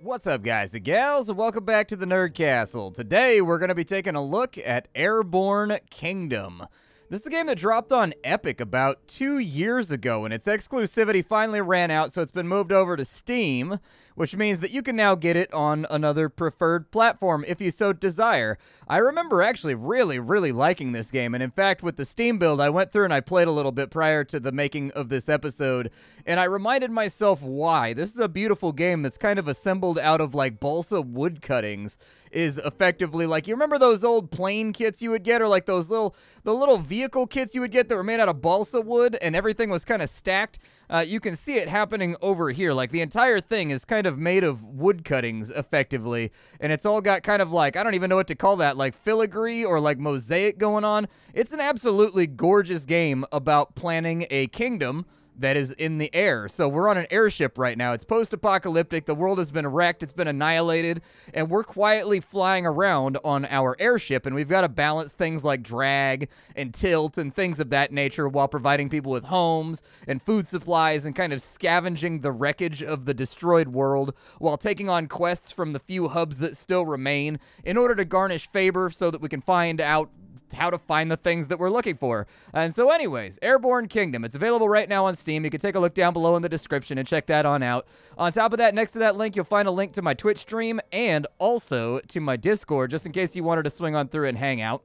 What's up, guys and gals, and welcome back to the Nerd Castle. Today, we're going to be taking a look at Airborne Kingdom. This is a game that dropped on Epic about 2 years ago, and its exclusivity finally ran out, so it's been moved over to Steam, which means that you can now get it on another preferred platform if you so desire. I remember actually really liking this game, and in fact, with the Steam build, I went through and I played a little bit prior to the making of this episode, and I reminded myself why. This is a beautiful game that's kind of assembled out of, like, balsa wood cuttings, is effectively, like, you remember those old plane kits you would get, or like those the little vehicle kits you would get that were made out of balsa wood, and everything was kind of stacked? You can see it happening over here. Like, the entire thing is kind of made of wood cuttings, effectively, and it's all got kind of like, I don't even know what to call that, like filigree or like mosaic going on. It's an absolutely gorgeous game about planning a kingdom that is in the air. So we're on an airship right now. It's post-apocalyptic. The world has been wrecked. It's been annihilated. And we're quietly flying around on our airship. And we've got to balance things like drag and tilt and things of that nature while providing people with homes and food supplies and kind of scavenging the wreckage of the destroyed world while taking on quests from the few hubs that still remain in order to garnish favor so that we can find out how to find the things that we're looking for. And so anyways, Airborne Kingdom. It's available right now on Steam. You can take a look down below in the description and check that on out. On top of that, next to that link, you'll find a link to my Twitch stream and also to my Discord, just in case you wanted to swing on through and hang out.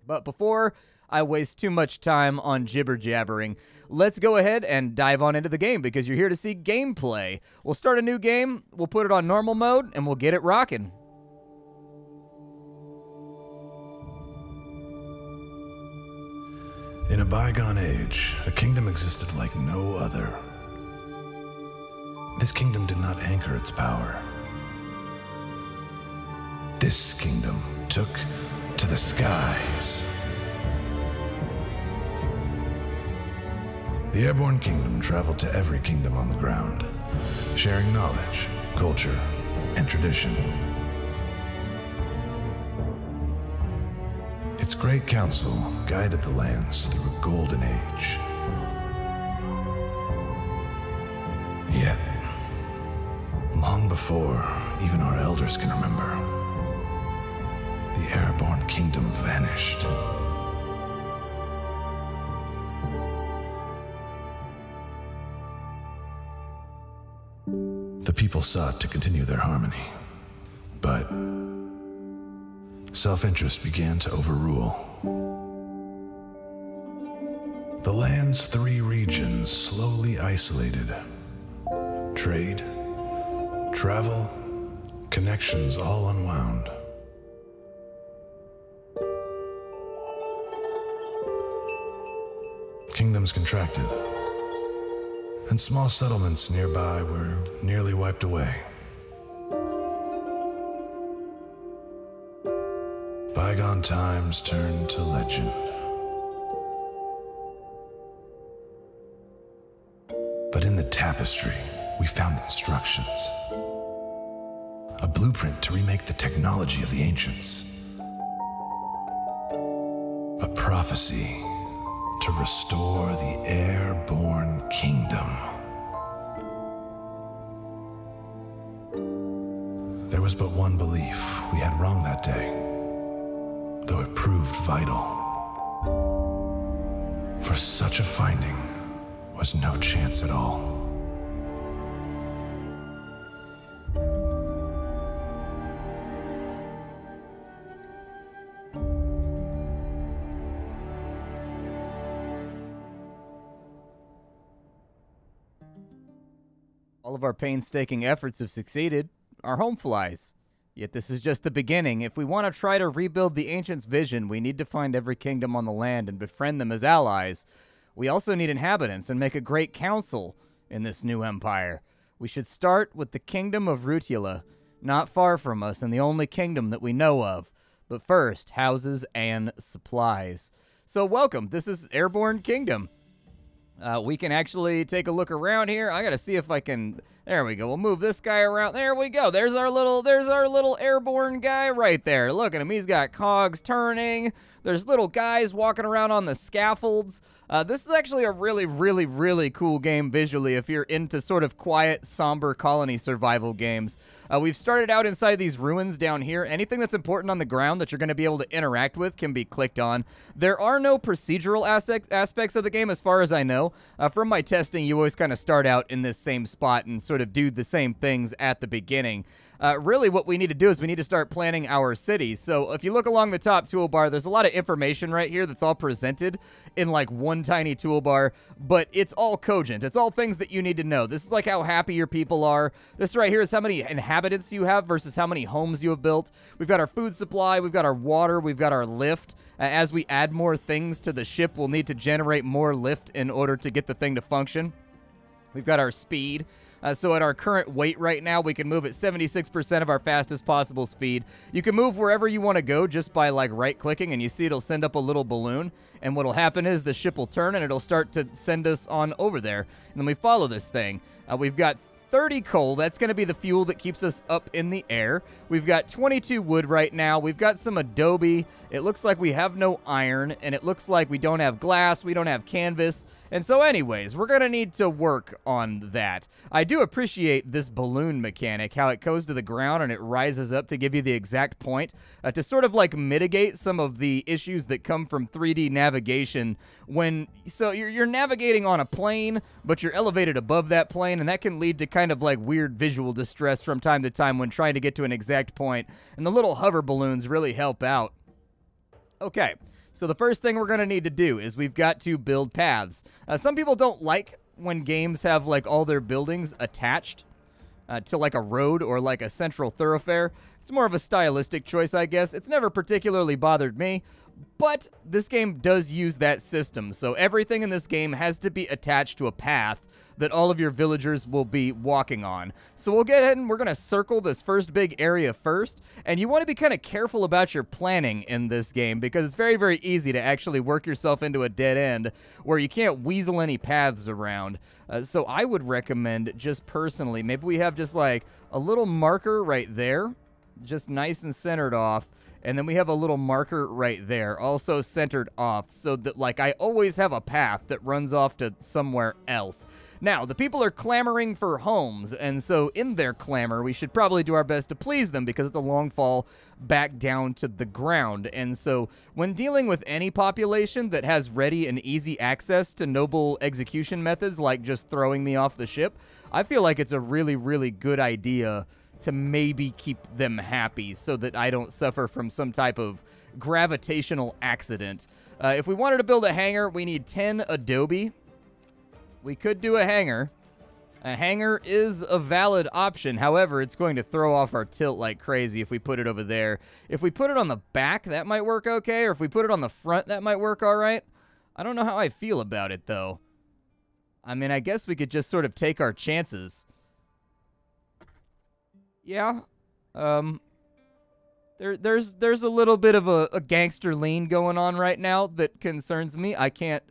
But before I waste too much time on jibber-jabbering, let's go ahead and dive on into the game because you're here to see gameplay. We'll start a new game, we'll put it on normal mode, and we'll get it rocking. In a bygone age, a kingdom existed like no other. This kingdom did not anchor its power. This kingdom took to the skies. The Airborne Kingdom traveled to every kingdom on the ground, sharing knowledge, culture, and tradition. Its great council guided the lands through a golden age. Yet, long before even our elders can remember, the Airborne Kingdom vanished. The people sought to continue their harmony, but self-interest began to overrule. The land's 3 regions slowly isolated. Trade, travel, connections all unwound. Kingdoms contracted, and small settlements nearby were nearly wiped away. Bygone times turned to legend. But in the tapestry, we found instructions. A blueprint to remake the technology of the ancients. A prophecy to restore the Airborne Kingdom. There was but one belief we had wrong that day, though it proved vital. For such a finding was no chance at all. All of our painstaking efforts have succeeded. Our home flies. Yet this is just the beginning. If we want to try to rebuild the Ancients' vision, we need to find every kingdom on the land and befriend them as allies. We also need inhabitants and make a great council in this new empire. We should start with the Kingdom of Rutula, not far from us and the only kingdom that we know of. But first, houses and supplies. So welcome, this is Airborne Kingdom. We can actually take a look around here. I gotta see if I can. There we go. We'll move this guy around. There we go. There's our little airborne guy right there. Look at him. He's got cogs turning. There's little guys walking around on the scaffolds. This is actually a really, really, really cool game visually if you're into sort of quiet, somber colony survival games. We've started out inside these ruins down here. Anything that's important on the ground that you're going to be able to interact with can be clicked on. There are no procedural aspects of the game as far as I know. From my testing, you always kind of start out in this same spot and sort of do the same things at the beginning. Really what we need to do is we need to start planning our city. So if you look along the top toolbar, there's a lot of information right here that's all presented in like one tiny toolbar, but it's all cogent. It's all things that you need to know. This is like how happy your people are. This right here is how many inhabitants you have versus how many homes you have built. We've got our food supply, we've got our water, we've got our lift. As we add more things to the ship, we'll need to generate more lift in order to get the thing to function. We've got our speed. So at our current weight right now, we can move at 76% of our fastest possible speed. You can move wherever you want to go just by like right-clicking, and you see it'll send up a little balloon. And what'll happen is the ship will turn, and it'll start to send us on over there. And then we follow this thing. We've got 30 coal. That's going to be the fuel that keeps us up in the air. We've got 22 wood right now. We've got some adobe. It looks like we have no iron, and it looks like we don't have glass. We don't have canvas. And so anyways, we're going to need to work on that. I do appreciate this balloon mechanic, how it goes to the ground and it rises up to give you the exact point, to sort of like mitigate some of the issues that come from 3D navigation when, so you're navigating on a plane, but you're elevated above that plane, and that can lead to kind of like weird visual distress from time to time when trying to get to an exact point, and the little hover balloons really help out. Okay. So the first thing we're going to need to do is we've got to build paths. Some people don't like when games have like all their buildings attached to like a road or like a central thoroughfare. It's more of a stylistic choice, I guess. It's never particularly bothered me, but this game does use that system. So everything in this game has to be attached to a path that all of your villagers will be walking on. So we'll get ahead and we're going to circle this first big area first. And you want to be kind of careful about your planning in this game because it's very, very easy to actually work yourself into a dead end where you can't weasel any paths around. So I would recommend just personally, maybe we have just like a little marker right there, just nice and centered off. And then we have a little marker right there, also centered off, so that, like, I always have a path that runs off to somewhere else. Now, the people are clamoring for homes, and so in their clamor, we should probably do our best to please them because it's a long fall back down to the ground. And so when dealing with any population that has ready and easy access to noble execution methods, like just throwing me off the ship, I feel like it's a really, really good idea to maybe keep them happy so that I don't suffer from some type of gravitational accident. If we wanted to build a hangar, we need 10 adobe. We could do a hangar. A hangar is a valid option. However, it's going to throw off our tilt like crazy if we put it over there. If we put it on the back, that might work okay. Or if we put it on the front, that might work all right. I don't know how I feel about it, though. I mean, I guess we could just sort of take our chances. Yeah, there's a little bit of a gangster lean going on right now that concerns me. I can't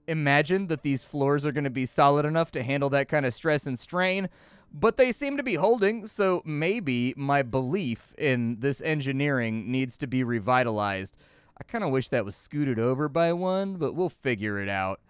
imagine that these floors are going to be solid enough to handle that kind of stress and strain, but they seem to be holding, so maybe my belief in this engineering needs to be revitalized. I kind of wish that was scooted over by one, but we'll figure it out.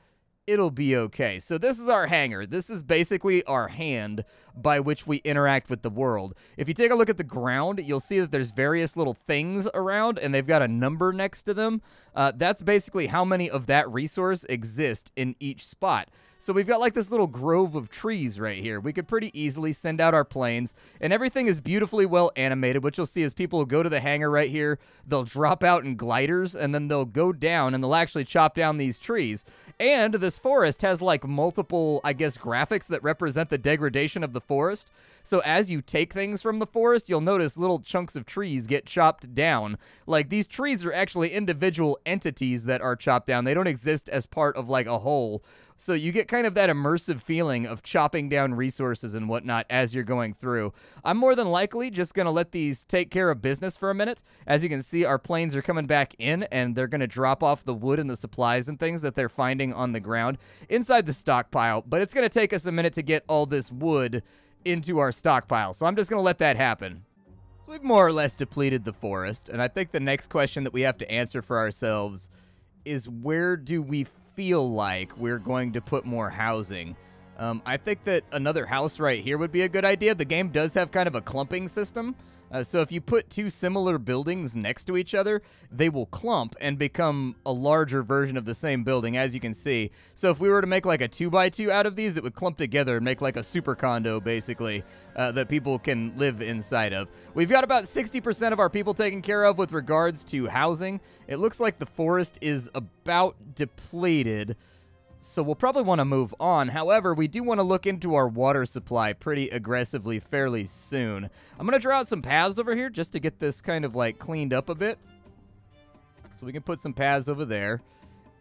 It'll be okay. So this is our hangar. This is basically our hand by which we interact with the world. If you take a look at the ground, you'll see that there's various little things around, and they've got a number next to them. That's basically how many of that resource exist in each spot. So we've got like this little grove of trees right here. We could pretty easily send out our planes, and everything is beautifully well animated. What you'll see is people will go to the hangar right here, they'll drop out in gliders, and then they'll go down, and they'll actually chop down these trees. And this forest has like multiple, I guess, graphics that represent the degradation of the forest. So as you take things from the forest, you'll notice little chunks of trees get chopped down. Like, these trees are actually individual entities that are chopped down. They don't exist as part of like a whole. So you get kind of that immersive feeling of chopping down resources and whatnot as you're going through. I'm more than likely just going to let these take care of business for a minute. As you can see, our planes are coming back in, and they're going to drop off the wood and the supplies and things that they're finding on the ground inside the stockpile. But it's going to take us a minute to get all this wood into our stockpile. So I'm just going to let that happen. So we've more or less depleted the forest, and I think the next question that we have to answer for ourselves is where do we feel like we're going to put more housing? I think that another house right here would be a good idea. The game does have kind of a clumping system. So if you put two similar buildings next to each other, they will clump and become a larger version of the same building, as you can see. So if we were to make like a 2x2 out of these, it would clump together and make like a super condo, basically, that people can live inside of. We've got about 60% of our people taken care of with regards to housing. It looks like the forest is about depleted, so we'll probably want to move on. However, we do want to look into our water supply pretty aggressively fairly soon. I'm going to draw out some paths over here just to get this kind of like cleaned up a bit. So we can put some paths over there.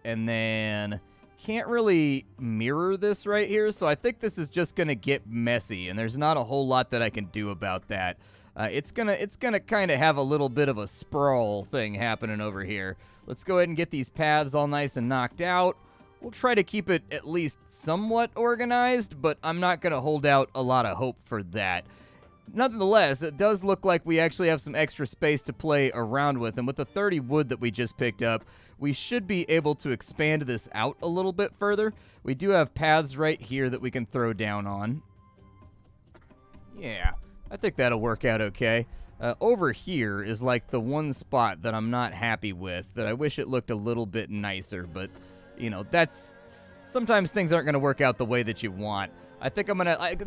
And then can't really mirror this right here, so I think this is just going to get messy, and there's not a whole lot that I can do about that. It's gonna kind of have a little bit of a sprawl thing happening over here. Let's go ahead and get these paths all nice and knocked out. We'll try to keep it at least somewhat organized, but I'm not going to hold out a lot of hope for that. Nonetheless, it does look like we actually have some extra space to play around with, and with the 30 wood that we just picked up, we should be able to expand this out a little bit further. We do have paths right here that we can throw down on. Yeah, I think that'll work out okay. Over here is like the one spot that I'm not happy with, that I wish it looked a little bit nicer, but you know, sometimes things aren't going to work out the way that you want. I think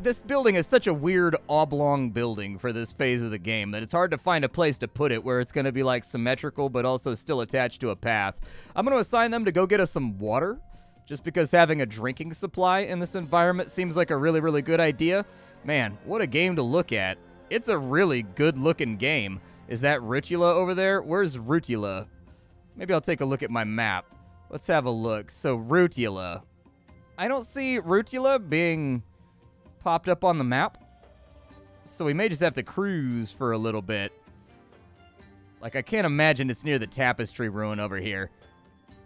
this building is such a weird oblong building for this phase of the game that it's hard to find a place to put it where it's going to be like symmetrical but also still attached to a path. I'm going to assign them to go get us some water, just because having a drinking supply in this environment seems like a really, really good idea. Man, what a game to look at. It's a really good looking game. Is that Rutula over there? Where's Rutula? Maybe I'll take a look at my map. Let's have a look. So, Rutula. I don't see Rutula being popped up on the map. So we may just have to cruise for a little bit. Like, I can't imagine it's near the tapestry ruin over here.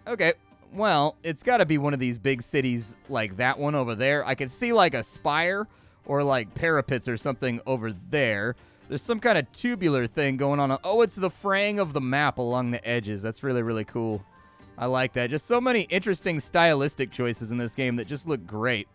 Okay, well, it's got to be one of these big cities like that one over there. I can see, like, a spire or, like, parapets or something over there. There's some kind of tubular thing going on. Oh, it's the fraying of the map along the edges. That's really, really cool. I like that. Just so many interesting stylistic choices in this game that just look great.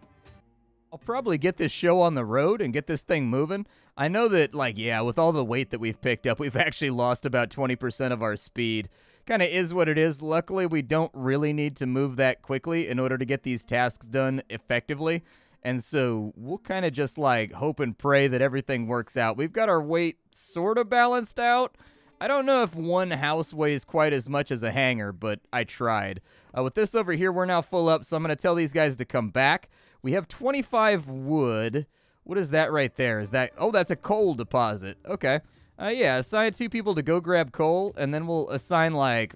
I'll probably get this show on the road and get this thing moving. I know that, like, yeah, with all the weight that we've picked up, we've actually lost about 20% of our speed. Kind of is what it is. Luckily, we don't really need to move that quickly in order to get these tasks done effectively. And so we'll kind of just, like, hope and pray that everything works out. We've got our weight sort of balanced out. I don't know if one house weighs quite as much as a hangar, but I tried. With this over here, we're now full up, so I'm going to tell these guys to come back. We have 25 wood. What is that right there? Is that... Oh, that's a coal deposit. Okay. Yeah, assign 2 people to go grab coal, and then we'll assign, like...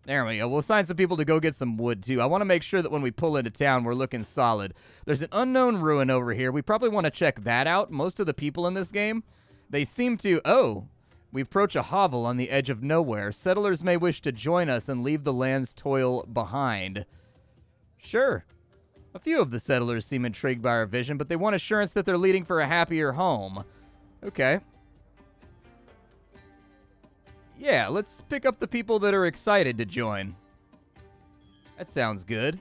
There we go. We'll assign some people to go get some wood, too. I want to make sure that when we pull into town, we're looking solid. There's an unknown ruin over here. We probably want to check that out. Most of the people in this game, they seem to... Oh... We approach a hovel on the edge of nowhere. Settlers may wish to join us and leave the land's toil behind. Sure. A few of the settlers seem intrigued by our vision, but they want assurance that they're leading for a happier home. Okay. Yeah, let's pick up the people that are excited to join. That sounds good.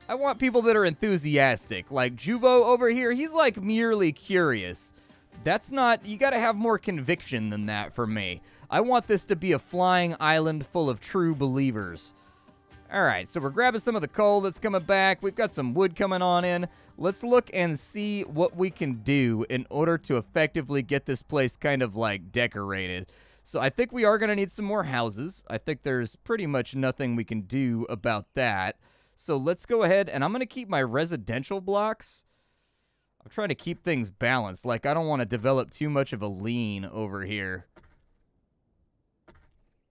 I want people that are enthusiastic. Like Juvo over here, he's like merely curious. That's not... You gotta have more conviction than that for me. I want this to be a flying island full of true believers. Alright, so we're grabbing some of the coal that's coming back. We've got some wood coming on in. Let's look and see what we can do in order to effectively get this place kind of, like, decorated. So I think we are gonna need some more houses. I think there's pretty much nothing we can do about that. So let's go ahead, and I'm gonna keep my residential blocks. I'm trying to keep things balanced. Like, I don't want to develop too much of a lean over here.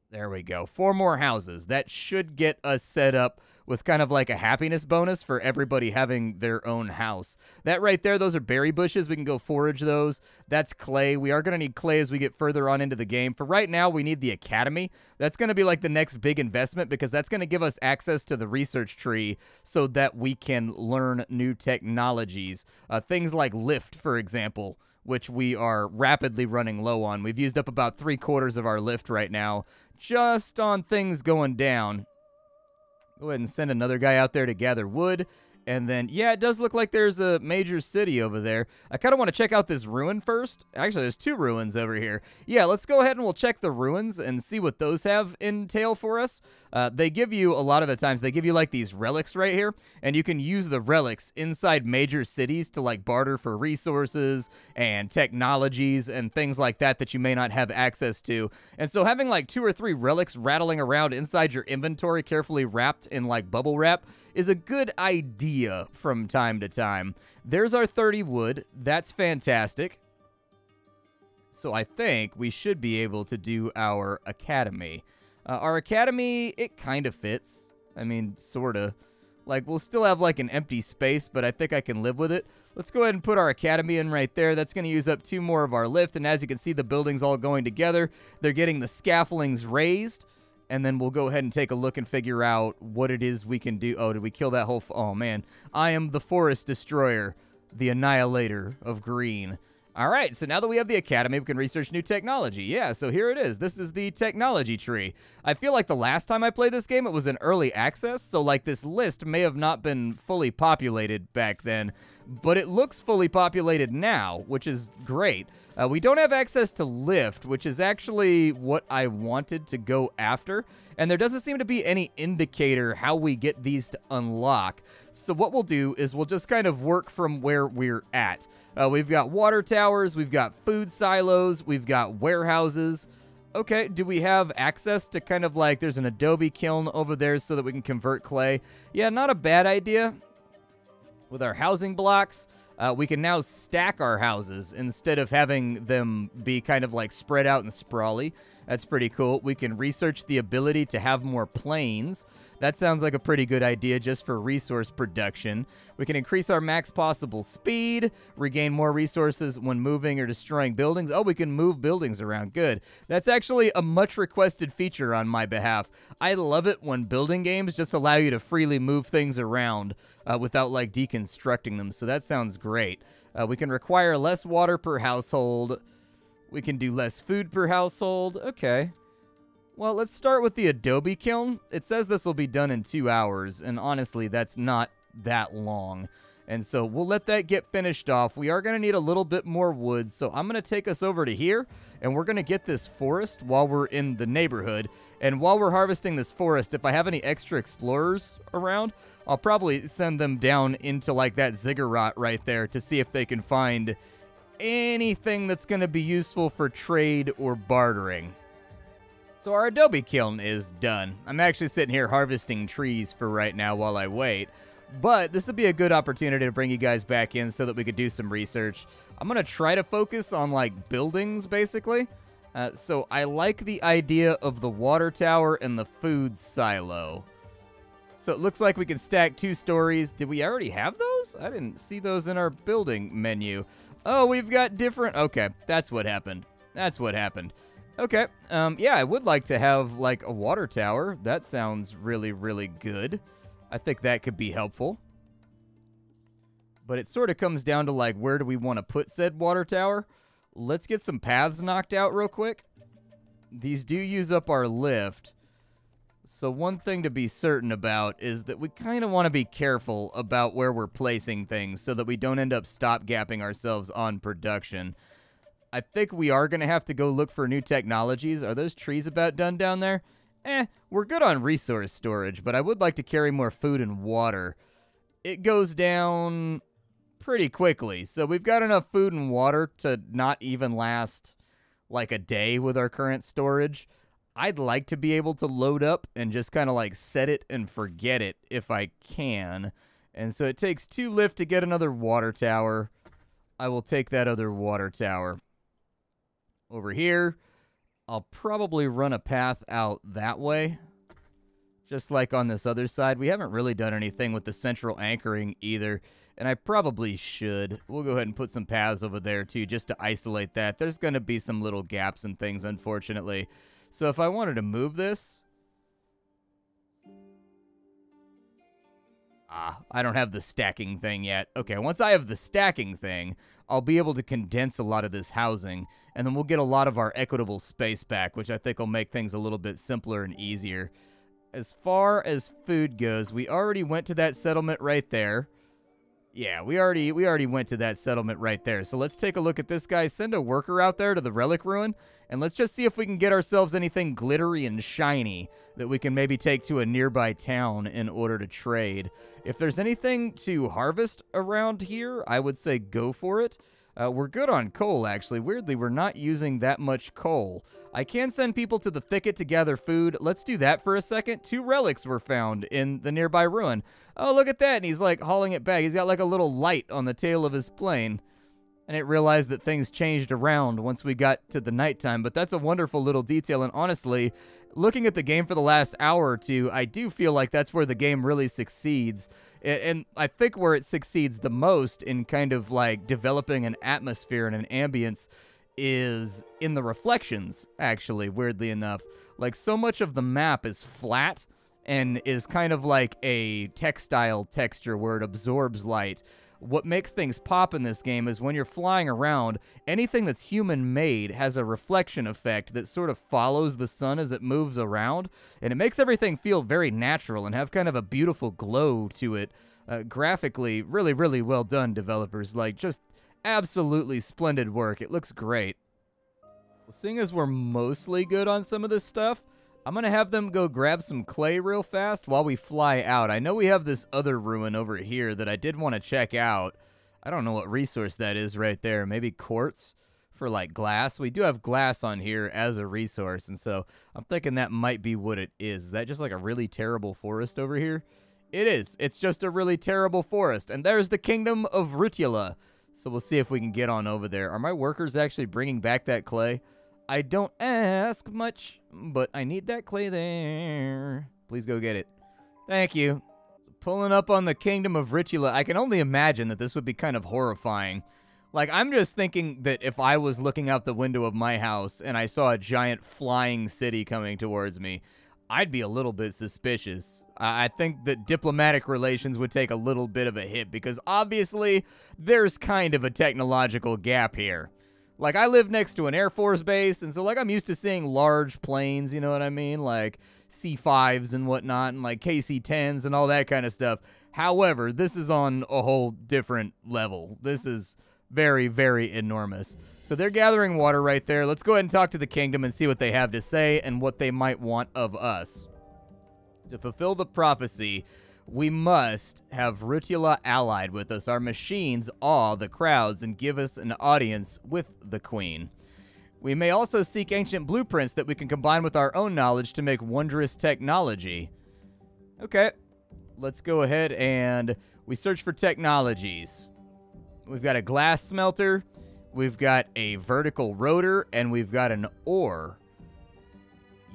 There we go. 4 more houses. That should get us set up with kind of like a happiness bonus for everybody having their own house. That right there, those are berry bushes. We can go forage those. That's clay. We are going to need clay as we get further on into the game. For right now, we need the academy. That's going to be like the next big investment because that's going to give us access to the research tree so that we can learn new technologies. Things like lift, for example, which we are rapidly running low on. We've used up about 3/4 of our lift right now, just on things going down. Go ahead and send another guy out there to gather wood. And then, yeah, it does look like there's a major city over there. I kind of want to check out this ruin first. Actually, there's 2 ruins over here. Yeah, let's go ahead and we'll check the ruins and see what those have entail for us. They give you, a lot of the times, they give you, like, these relics right here. And you can use the relics inside major cities to, like, barter for resources and technologies and things like that that you may not have access to. And so having, like, 2 or 3 relics rattling around inside your inventory, carefully wrapped in, like, bubble wrap, is a good idea from time to time. There's our 30 wood. That's fantastic. So I think we should be able to do our academy. Our academy, it kind of fits. I mean, sort of. Like, we'll still have, like, an empty space, but I think I can live with it. Let's go ahead and put our academy in right there. That's going to use up 2 more of our lift, and as you can see, the buildings all going together. They're getting the scaffoldings raised. And then we'll go ahead and take a look and figure out what it is we can do. Oh, did we kill that whole... Oh, man. I am the Forest Destroyer, the Annihilator of Green. All right, so now that we have the Academy, we can research new technology. Yeah, so here it is. This is the technology tree. I feel like the last time I played this game, it was in early access, so, like, this list may have not been fully populated back then, but it looks fully populated now, which is great. We don't have access to lift, which is actually what I wanted to go after, and there doesn't seem to be any indicator how we get these to unlock. So what we'll do is we'll just kind of work from where we're at. We've got water towers, we've got food silos, we've got warehouses. Okay, do we have access to kind of like, there's an Adobe Kiln over there so that we can convert clay? Yeah, not a bad idea. With our housing blocks, we can now stack our houses instead of having them be kind of like spread out and sprawly. That's pretty cool. We can research the ability to have more planes. That sounds like a pretty good idea just for resource production. We can increase our max possible speed, regain more resources when moving or destroying buildings. Oh, we can move buildings around. Good. That's actually a much requested feature on my behalf. I love it when building games just allow you to freely move things around without like deconstructing them. So that sounds great. We can require less water per household. We can do less food per household. Okay. Well, let's start with the Adobe Kiln. It says this will be done in 2 hours, and honestly, that's not that long. And so we'll let that get finished off. We are going to need a little bit more wood, so I'm going to take us over to here, and we're going to get this forest while we're in the neighborhood. And while we're harvesting this forest, if I have any extra explorers around, I'll probably send them down into like that ziggurat right there to see if they can find anything that's going to be useful for trade or bartering. So our Adobe Kiln is done. I'm actually sitting here harvesting trees for right now while I wait. But this would be a good opportunity to bring you guys back in so that we could do some research. I'm going to try to focus on, like, buildings, basically. So I like the idea of the water tower and the food silo. So it looks like we can stack 2 stories. Did we already have those? I didn't see those in our building menu. Oh, we've got different... Okay, that's what happened. That's what happened. Okay, yeah, I would like to have, like, a water tower. That sounds really, really good. I think that could be helpful. But it sort of comes down to, like, where do we want to put said water tower? Let's get some paths knocked out real quick. These do use up our lift. So one thing to be certain about is that we kind of want to be careful about where we're placing things so that we don't end up stopgapping ourselves on production. I think we are going to have to go look for new technologies. Are those trees about done down there? We're good on resource storage, but I would like to carry more food and water. It goes down pretty quickly, so we've got enough food and water to not even last like a day with our current storage. I'd like to be able to load up and just kind of like set it and forget it if I can. And so it takes 2 lift to get another water tower. I will take that other water tower. Over here, I'll probably run a path out that way, just like on this other side. We haven't really done anything with the central anchoring either, and I probably should. We'll go ahead and put some paths over there, too, just to isolate that. There's going to be some little gaps and things, unfortunately. So if I wanted to move this, I don't have the stacking thing yet. Okay, once I have the stacking thing, I'll be able to condense a lot of this housing, and then we'll get a lot of our equitable space back, which I think will make things a little bit simpler and easier. As far as food goes, we already went to that settlement right there. Yeah, we already went to that settlement right there. So let's take a look at this guy. Send a worker out there to the relic ruin, and let's just see if we can get ourselves anything glittery and shiny that we can maybe take to a nearby town in order to trade. If there's anything to harvest around here, I would say go for it. We're good on coal, actually. Weirdly, we're not using that much coal. I can send people to the thicket to gather food. Let's do that for a second. 2 relics were found in the nearby ruin. Oh, look at that. And he's like hauling it back. He's got like a little light on the tail of his plane. I didn't realize that things changed around once we got to the nighttime, but that's a wonderful little detail. And honestly, looking at the game for the last hour or two, I do feel like that's where the game really succeeds. And I think where it succeeds the most in kind of like developing an atmosphere and an ambience is in the reflections, actually, weirdly enough. Like, so much of the map is flat and is kind of like a textile texture where it absorbs light. What makes things pop in this game is when you're flying around, anything that's human-made has a reflection effect that sort of follows the sun as it moves around, and it makes everything feel very natural and have kind of a beautiful glow to it. Graphically, really, really well done, developers. Like, just absolutely splendid work. It looks great. Well, seeing as we're mostly good on some of this stuff, I'm going to have them go grab some clay real fast while we fly out. I know we have this other ruin over here that I did want to check out. I don't know what resource that is right there. Maybe quartz for, like, glass. We do have glass on here as a resource, and so I'm thinking that might be what it is. Is that just, like, a really terrible forest over here? It is. It's just a really terrible forest. And there's the Kingdom of Rutula. So we'll see if we can get on over there. Are my workers actually bringing back that clay? I don't ask much, but I need that clay there. Please go get it. Thank you. So pulling up on the Kingdom of Rutula, I can only imagine that this would be kind of horrifying. Like, I'm just thinking that if I was looking out the window of my house and I saw a giant flying city coming towards me, I'd be a little bit suspicious. I think that diplomatic relations would take a little bit of a hit because obviously there's kind of a technological gap here. Like, I live next to an Air Force base, and so, like, I'm used to seeing large planes, you know what I mean? Like, C-5s and whatnot, and, like, KC-10s and all that kind of stuff. However, this is on a whole different level. This is very, very enormous. So they're gathering water right there. Let's go ahead and talk to the kingdom and see what they have to say and what they might want of us. To fulfill the prophecy, we must have Rutula allied with us. Our machines awe the crowds and give us an audience with the queen. We may also seek ancient blueprints that we can combine with our own knowledge to make wondrous technology. Okay, let's go ahead and we search for technologies. We've got a glass smelter, we've got a vertical rotor, and we've got an ore.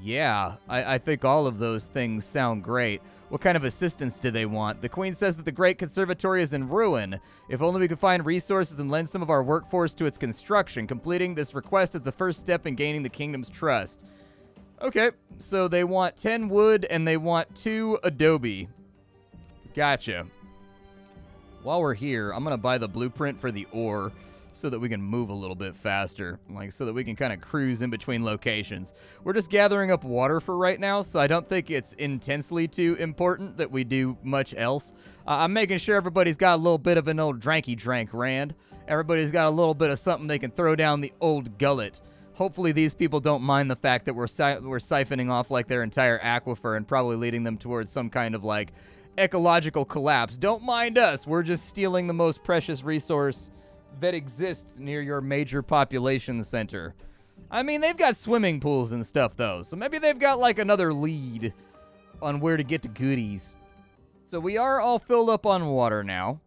Yeah, I think all of those things sound great. What kind of assistance do they want? The Queen says that the Great Conservatory is in ruin. If only we could find resources and lend some of our workforce to its construction. Completing this request is the first step in gaining the kingdom's trust. Okay, so they want 10 wood and they want 2 adobe. Gotcha. While we're here, I'm going to buy the blueprint for the ore so that we can move a little bit faster, like so that we can kind of cruise in between locations. We're just gathering up water for right now, so I don't think it's intensely too important that we do much else. I'm making sure everybody's got a little bit of an old dranky drank, Rand. Everybody's got a little bit of something they can throw down the old gullet. Hopefully these people don't mind the fact that we're siphoning off like their entire aquifer and probably leading them towards some kind of like ecological collapse. Don't mind us. We're just stealing the most precious resource that exists near your major population center. I mean, they've got swimming pools and stuff, though, so maybe they've got, like, another lead on where to get the goodies. So we are all filled up on water now.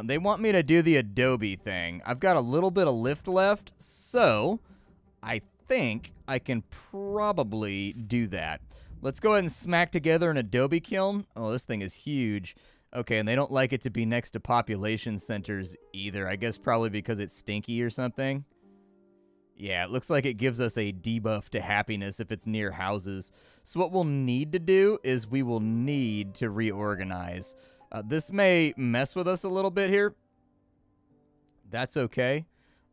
They want me to do the Adobe thing. I've got a little bit of lift left, so I think I can probably do that. Let's go ahead and smack together an Adobe Kiln. Oh, this thing is huge. Okay, and they don't like it to be next to population centers either. I guess probably because it's stinky or something. Yeah, it looks like it gives us a debuff to happiness if it's near houses. So what we'll need to do is we will need to reorganize. This may mess with us a little bit here. That's okay.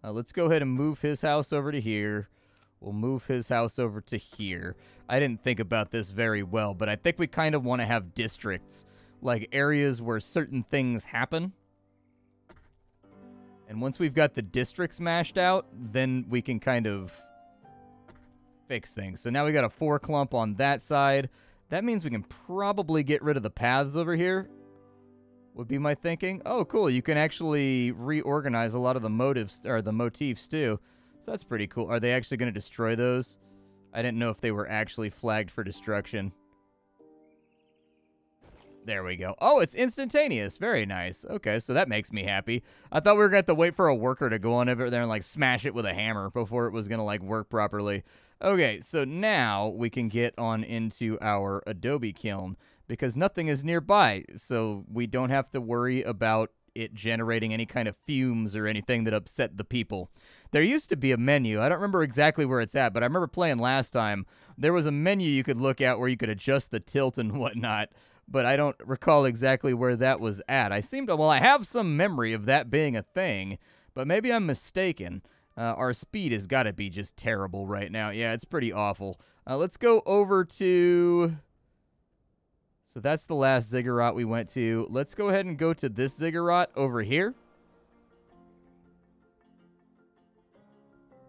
Let's go ahead and move his house over to here. We'll move his house over to here. I didn't think about this very well, but I think we kind of want to have districts, like areas where certain things happen. And once we've got the districts mashed out, then we can kind of fix things. So now we got a 4 clump on that side. That means we can probably get rid of the paths over here, would be my thinking. Oh, cool. You can actually reorganize a lot of the motifs, or the motifs too. So that's pretty cool. Are they actually going to destroy those? I didn't know if they were actually flagged for destruction. There we go. Oh, it's instantaneous. Very nice. Okay, so that makes me happy. I thought we were going to have to wait for a worker to go on over there and, like, smash it with a hammer before it was going to, like, work properly. Okay, so now we can get on into our Adobe Kiln because nothing is nearby, so we don't have to worry about it generating any kind of fumes or anything that upset the people. There used to be a menu. I don't remember exactly where it's at, but I remember playing last time. There was a menu you could look at where you could adjust the tilt and whatnot, but I don't recall exactly where that was at. I have some memory of that being a thing, but maybe I'm mistaken. Our speed has got to be just terrible right now. Yeah, it's pretty awful. Let's go over to... So that's the last ziggurat we went to. Let's go ahead and go to this ziggurat over here.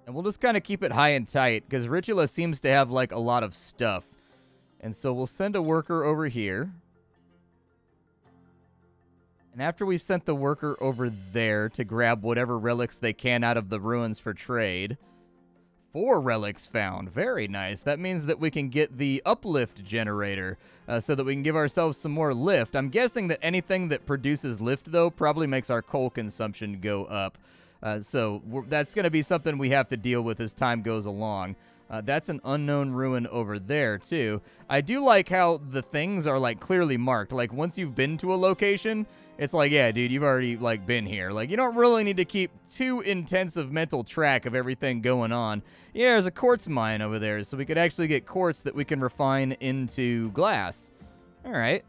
And we'll just kind of keep it high and tight, because Ritula seems to have, like, a lot of stuff. And so we'll send a worker over here. And after we've sent the worker over there to grab whatever relics they can out of the ruins for trade... 4 relics found. Very nice. That means that we can get the uplift generator so that we can give ourselves some more lift. I'm guessing that anything that produces lift, though, probably makes our coal consumption go up. So that's going to be something we have to deal with as time goes along. That's an unknown ruin over there, too. I do like how the things are, like, clearly marked. Like, once you've been to a location, it's like, yeah, dude, you've already, like, been here. Like, you don't really need to keep too intensive mental track of everything going on. Yeah, there's a quartz mine over there, so we could actually get quartz that we can refine into glass. All right.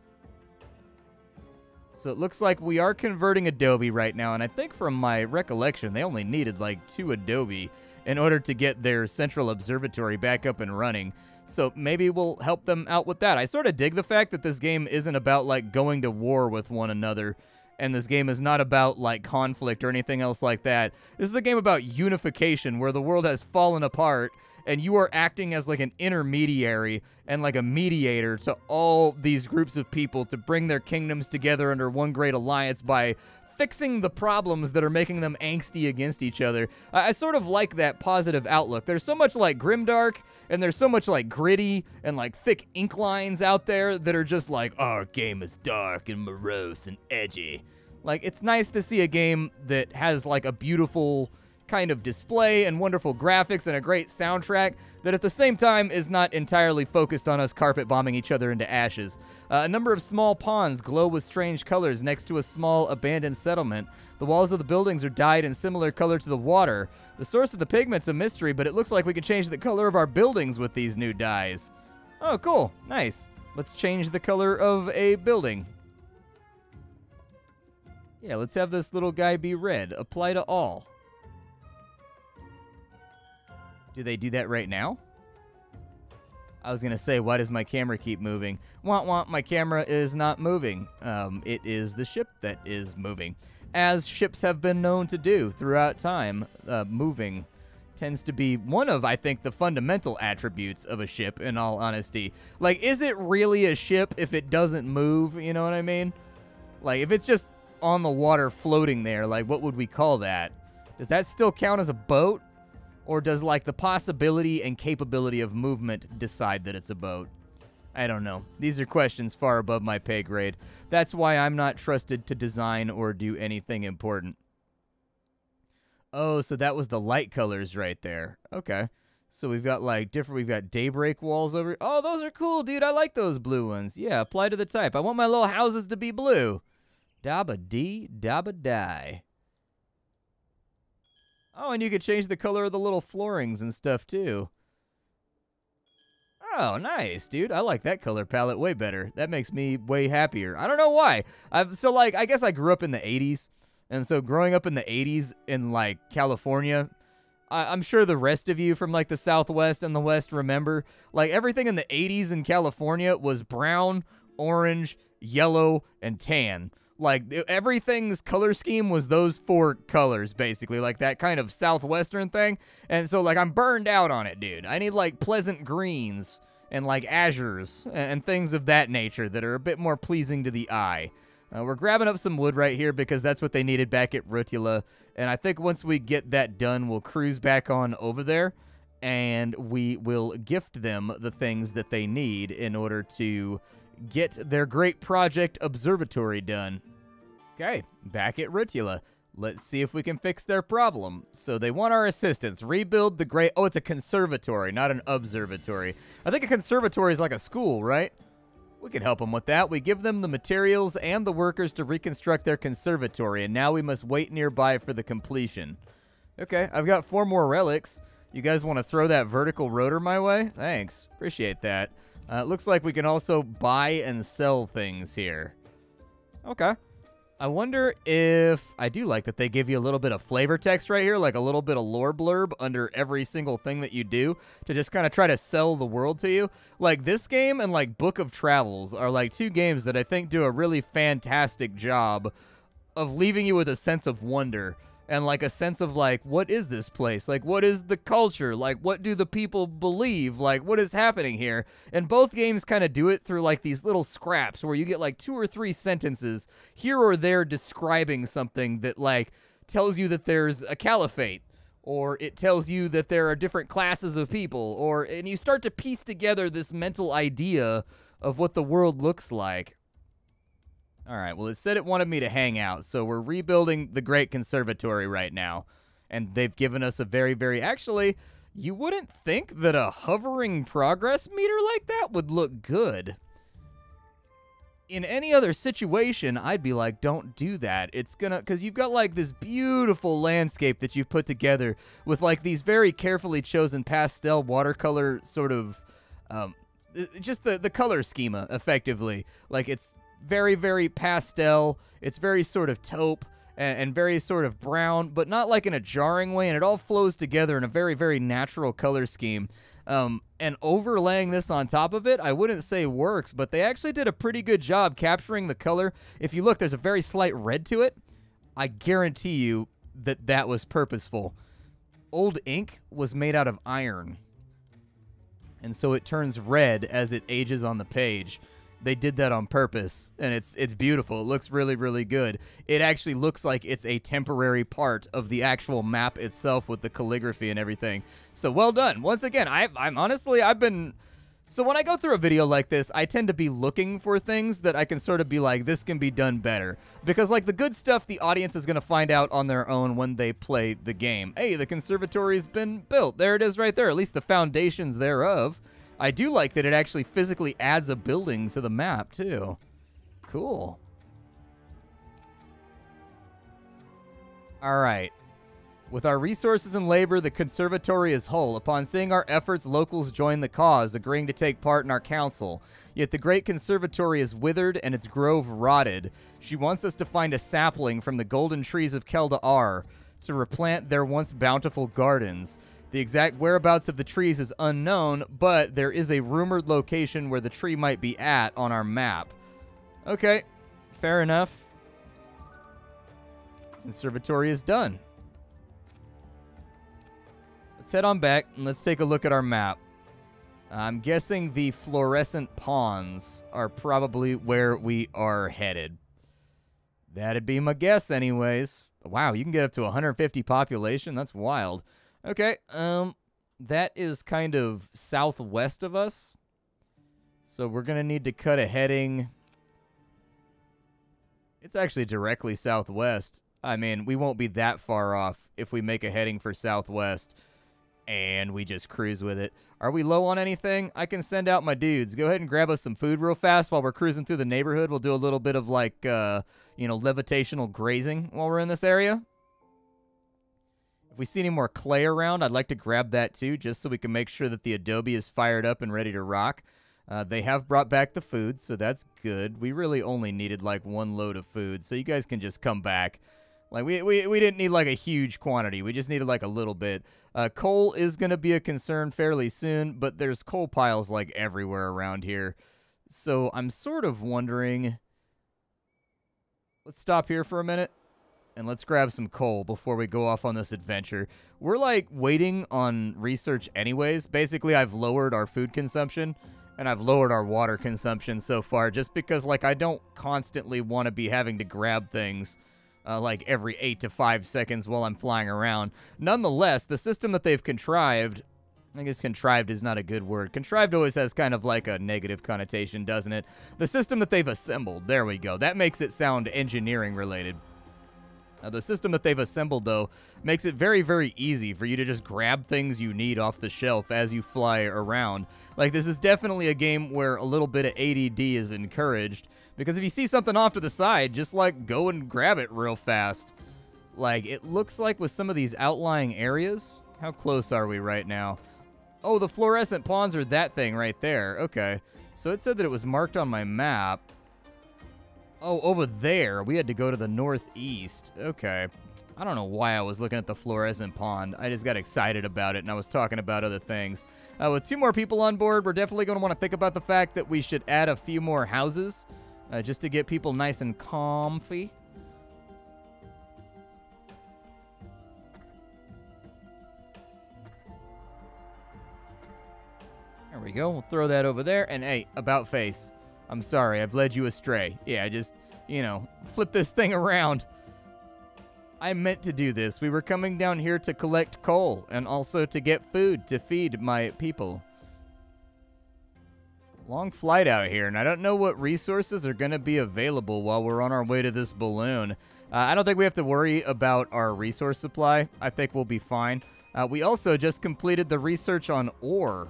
So it looks like we are converting Adobe right now, and I think from my recollection, they only needed, like, 2 Adobe in order to get their central observatory back up and running. So maybe we'll help them out with that. I sort of dig the fact that this game isn't about, like, going to war with one another, and this game is not about, like, conflict or anything else like that. This is a game about unification, where the world has fallen apart, and you are acting as, like, an intermediary and, like, a mediator to all these groups of people to bring their kingdoms together under one great alliance by fixing the problems that are making them angsty against each other. I sort of like that positive outlook. There's so much, like, grimdark, and there's so much, like, gritty and, like, thick ink lines out there that are just like, our game is dark and morose and edgy. Like, it's nice to see a game that has, like, a beautiful kind of display and wonderful graphics and a great soundtrack that at the same time is not entirely focused on us carpet bombing each other into ashes. A number of small ponds glow with strange colors next to a small abandoned settlement. The walls of the buildings are dyed in similar color to the water. The source of the pigment's a mystery, but it looks like we can change the color of our buildings with these new dyes. Oh, cool. Nice. Let's change the color of a building. Yeah, let's have this little guy be red. Apply to all. Do they do that right now? I was going to say, why does my camera keep moving? My camera is not moving. It is the ship that is moving. As ships have been known to do throughout time, moving tends to be one of, I think, the fundamental attributes of a ship, in all honesty. Like, is it really a ship if it doesn't move? You know what I mean? Like, if it's just on the water floating there, like, what would we call that? Does that still count as a boat? Or does, like, the possibility and capability of movement decide that it's a boat? I don't know. These are questions far above my pay grade. That's why I'm not trusted to design or do anything important. Oh, so that was the light colors right there. Okay. So we've got, like, we've got daybreak walls over. Oh, those are cool, dude. I like those blue ones. Yeah, apply to the type. I want my little houses to be blue. Dabba-dee, dabba-die. Oh, and you could change the color of the little floorings and stuff, too. Oh, nice, dude. I like that color palette way better. That makes me way happier. I don't know why. So, like, I guess I grew up in the 80s. And so growing up in the 80s in, like, California, I'm sure the rest of you from, like, the Southwest and the West remember, like, everything in the 80s in California was brown, orange, yellow, and tan. Like, everything's color scheme was those 4 colors, basically, like that kind of Southwestern thing. And so, like, I'm burned out on it, dude. I need, like, pleasant greens and, like, azures and things of that nature that are a bit more pleasing to the eye. We're grabbing up some wood right here because that's what they needed back at Rutula. And I think once we get that done, we'll cruise back on over there, and we will gift them the things that they need in order to get their great project observatory done. Okay, back at Rutula. Let's see if we can fix their problem. So they want our assistance. Rebuild the great... Oh, it's a conservatory, not an observatory. I think a conservatory is like a school, right? We can help them with that. We give them the materials and the workers to reconstruct their conservatory, and now we must wait nearby for the completion. Okay, I've got 4 more relics. You guys want to throw that vertical rotor my way? Thanks. Appreciate that. It looks like we can also buy and sell things here. Okay. I wonder if... I do like that they give you a little bit of flavor text right here, like a little bit of lore blurb under every single thing that you do to just kind of try to sell the world to you. Like, this game and, like, Book of Travels are, like, 2 games that I think do a really fantastic job of leaving you with a sense of wonder and, like, a sense of, like, what is this place? Like, what is the culture? Like, what do the people believe? Like, what is happening here? And both games kind of do it through, like, these little scraps where you get, like, 2 or 3 sentences here or there describing something that, like, tells you that there's a caliphate, or it tells you that there are different classes of people, and you start to piece together this mental idea of what the world looks like. All right, well, it said it wanted me to hang out, so we're rebuilding the Great Conservatory right now. And they've given us a very, very... Actually, you wouldn't think that a hovering progress meter like that would look good. In any other situation, I'd be like, don't do that. It's gonna... Because you've got, like, this beautiful landscape that you've put together with, like, these very carefully chosen pastel watercolor sort of... just the color schema, effectively. Like, it's... very, very pastel. It's very sort of taupe and very sort of brown, but not like in a jarring way, and it all flows together in a very, very natural color scheme. And overlaying this on top of it, I wouldn't say works, but they actually did a pretty good job capturing the color. If you look, there's a very slight red to it. I guarantee you that that was purposeful. Old ink was made out of iron, and so it turns red as it ages on the page. They did that on purpose, and it's beautiful. It looks really, really good. It actually looks like it's a temporary part of the actual map itself with the calligraphy and everything. So well done. Once again, I've been... So when I go through a video like this, I tend to be looking for things that I can sort of be like, this can be done better. Because, like, the good stuff, the audience is going to find out on their own when they play the game. Hey, the conservatory's been built. There it is right there, at least the foundations thereof. I do like that it actually physically adds a building to the map, too. Cool. All right. With our resources and labor, the conservatory is whole. Upon seeing our efforts, locals join the cause, agreeing to take part in our council. Yet the great conservatory is withered and its grove rotted. She wants us to find a sapling from the golden trees of Kelda'ar to replant their once bountiful gardens. The exact whereabouts of the trees is unknown, but there is a rumored location where the tree might be at on our map. Okay, fair enough. Conservatory is done. Let's head on back and let's take a look at our map. I'm guessing the fluorescent pawns are probably where we are headed. That'd be my guess anyways. Wow, you can get up to 150 population. That's wild. Okay, that is kind of southwest of us. So we're going to need to cut a heading. It's actually directly southwest. I mean, we won't be that far off if we make a heading for southwest and we just cruise with it. Are we low on anything? I can send out my dudes. Go ahead and grab us some food real fast while we're cruising through the neighborhood. We'll do a little bit of, like, levitational grazing while we're in this area. If If we see any more clay around, I'd like to grab that too, just so we can make sure that the Adobe is fired up and ready to rock. They have brought back the food, so that's good. We really only needed like 1 load of food, so you guys can just come back. Like, we didn't need like a huge quantity. We just needed like a little bit. Coal is going to be a concern fairly soon, but there's coal piles like everywhere around here. So I'm sort of wondering... Let's stop here for a minute, and let's grab some coal before we go off on this adventure. We're like waiting on research anyways. Basically, I've lowered our food consumption, and I've lowered our water consumption so far, just because like I don't constantly want to be having to grab things like every 8 to 5 seconds while I'm flying around. Nonetheless, the system that they've contrived, I guess contrived is not a good word. Contrived always has kind of like a negative connotation, doesn't it? The system that they've assembled, there we go. That makes it sound engineering related. The system that they've assembled, though, makes it very, very easy for you to just grab things you need off the shelf as you fly around. Like, this is definitely a game where a little bit of ADD is encouraged, because if you see something off to the side, just, like, go and grab it real fast. Like, it looks like with some of these outlying areas... How close are we right now? Oh, the fluorescent ponds are that thing right there. Okay. So it said that it was marked on my map. Oh, over there. We had to go to the northeast. Okay. I don't know why I was looking at the fluorescent pond. I just got excited about it, and I was talking about other things. With 2 more people on board, we're definitely going to want to think about the fact that we should add a few more houses, just to get people nice and comfy. There we go. We'll throw that over there. And hey, about face. I'm sorry, I've led you astray. Yeah, just, you know, flip this thing around. I meant to do this. We were coming down here to collect coal and also to get food to feed my people. Long flight out here, and I don't know what resources are going to be available while we're on our way to this balloon. I don't think we have to worry about our resource supply. I think we'll be fine. We also just completed the research on ore,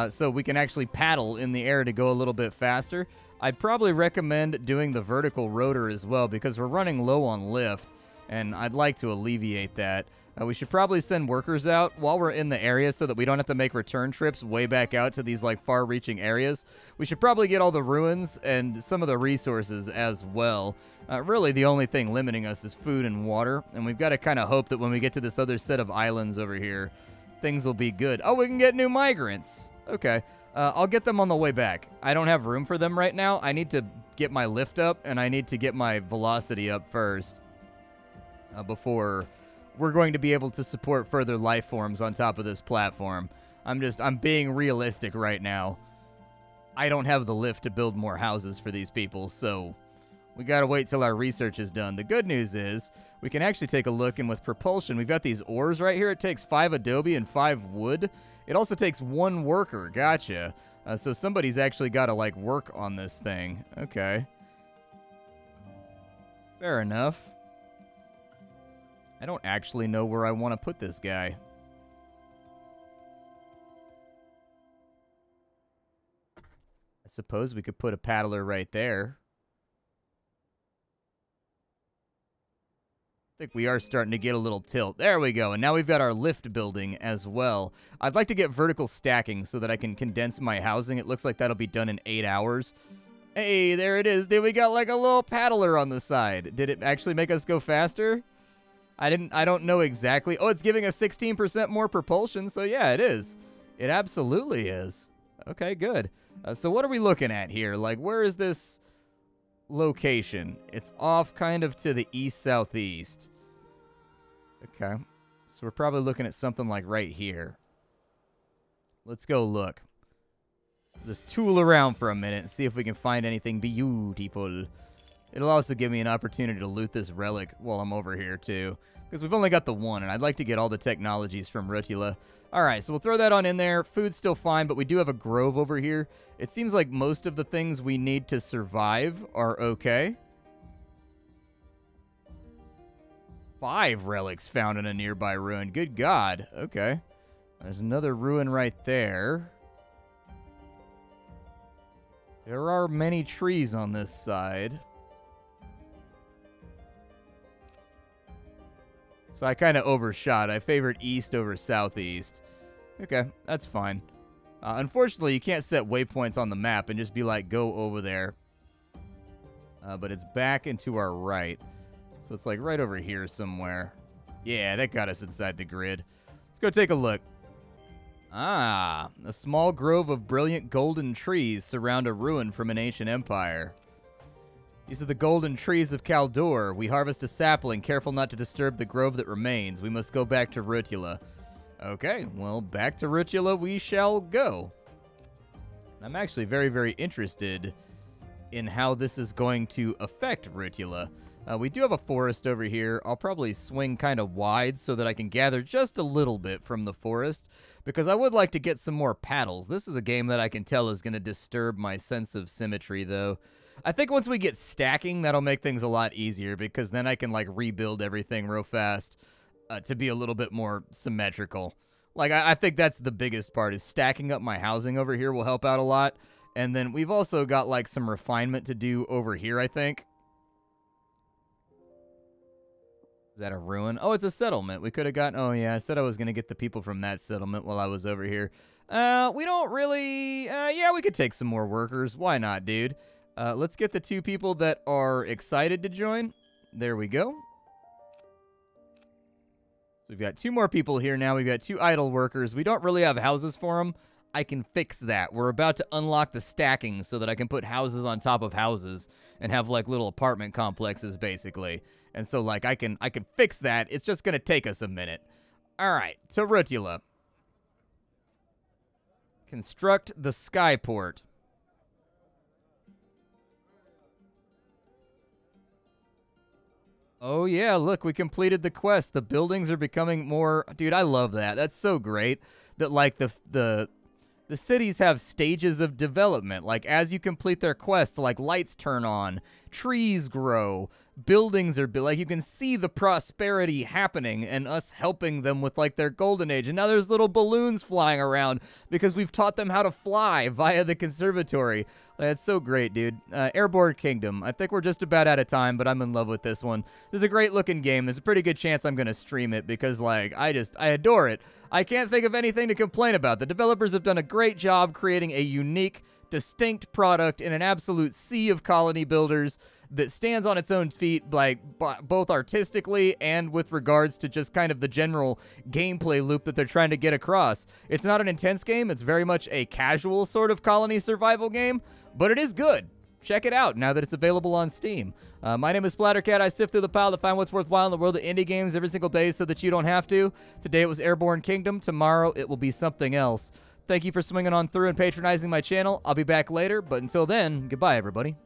so we can actually paddle in the air to go a little bit faster. I'd probably recommend doing the vertical rotor as well, because we're running low on lift, and I'd like to alleviate that. We should probably send workers out while we're in the area so that we don't have to make return trips way back out to these like far-reaching areas. We should probably get all the ruins and some of the resources as well. Really, the only thing limiting us is food and water, and we've got to kind of hope that when we get to this other set of islands over here, things will be good. Oh, we can get new migrants. Okay. I'll get them on the way back. I don't have room for them right now. I need to get my lift up, and I need to get my velocity up first before we're going to be able to support further life forms on top of this platform. I'm being realistic right now. I don't have the lift to build more houses for these people, so we gotta wait till our research is done. The good news is we can actually take a look, and with propulsion, we've got these ores right here. It takes 5 adobe and 5 wood. It also takes 1 worker. Gotcha. So somebody's actually got to, like, work on this thing. Okay. Fair enough. I don't actually know where I want to put this guy. I suppose we could put a paddler right there. I think we are starting to get a little tilt. There we go. And now we've got our lift building as well. I'd like to get vertical stacking so that I can condense my housing. It looks like that'll be done in 8 hours. Hey, there it is. Dude, we got like a little paddler on the side. Did it actually make us go faster? I don't know exactly. Oh, it's giving us 16% more propulsion. So yeah, it is. It absolutely is. Okay, good. So what are we looking at here? Like, where is this location? It's off kind of to the east-southeast. Okay. So we're probably looking at something like right here. Let's go look. Just tool around for a minute and see if we can find anything beautiful. It'll also give me an opportunity to loot this relic while I'm over here, too. Because we've only got the one, and I'd like to get all the technologies from Rutula. Alright, so we'll throw that on in there. Food's still fine, but we do have a grove over here. It seems like most of the things we need to survive are okay. 5 relics found in a nearby ruin. Good God. Okay. There's another ruin right there. There are many trees on this side. So I kind of overshot. I favored east over southeast. Okay, that's fine. Unfortunately, you can't set waypoints on the map and just be like, go over there. But it's back and to our right. So it's like right over here somewhere. Yeah, that got us inside the grid. Let's go take a look. Ah, a small grove of brilliant golden trees surround a ruin from an ancient empire. These are the golden trees of Kaldor. We harvest a sapling, careful not to disturb the grove that remains. We must go back to Rutula. Okay, well, back to Rutula we shall go. I'm actually very, very interested in how this is going to affect Rutula. We do have a forest over here. I'll probably swing kind of wide so that I can gather just a little bit from the forest, because I would like to get some more paddles. This is a game that I can tell is going to disturb my sense of symmetry, though. I think once we get stacking, that'll make things a lot easier, because then I can, like, rebuild everything real fast to be a little bit more symmetrical. Like, I think that's the biggest part, is stacking up my housing over here will help out a lot. And then we've also got, like, some refinement to do over here, I think. Is that a ruin? Oh, it's a settlement. We could have gotten... Oh, yeah, I said I was going to get the people from that settlement while I was over here. We don't really... yeah, we could take some more workers. Why not, dude? Let's get the 2 people that are excited to join. There we go. So we've got 2 more people here now. We've got 2 idle workers. We don't really have houses for them. I can fix that. We're about to unlock the stacking so that I can put houses on top of houses and have, like, little apartment complexes, basically. And so, like, I can fix that. It's just going to take us a minute. All right, to Rutula. Construct the skyport. Oh, yeah, look, we completed the quest. The buildings are becoming more... Dude, I love that. That's so great that, like, the cities have stages of development. Like, as you complete their quests, like, lights turn on, trees grow, buildings are built. Like, you can see the prosperity happening and us helping them with, like, their golden age. And now there's little balloons flying around because we've taught them how to fly via the conservatory. That's so great, dude. Airborne Kingdom. I think we're just about out of time, but I'm in love with this one. This is a great-looking game. There's a pretty good chance I'm going to stream it because, like, I adore it. I can't think of anything to complain about. The developers have done a great job creating a unique, distinct product in an absolute sea of colony builders that stands on its own feet, like, both artistically and with regards to just kind of the general gameplay loop that they're trying to get across. It's not an intense game. It's very much a casual sort of colony survival game, but it is good. Check it out now that it's available on Steam. My name is Splattercat. I sift through the pile to find what's worthwhile in the world of indie games every single day so that you don't have to. Today it was Airborne Kingdom. Tomorrow it will be something else. Thank you for swinging on through and patronizing my channel. I'll be back later, but until then, goodbye, everybody.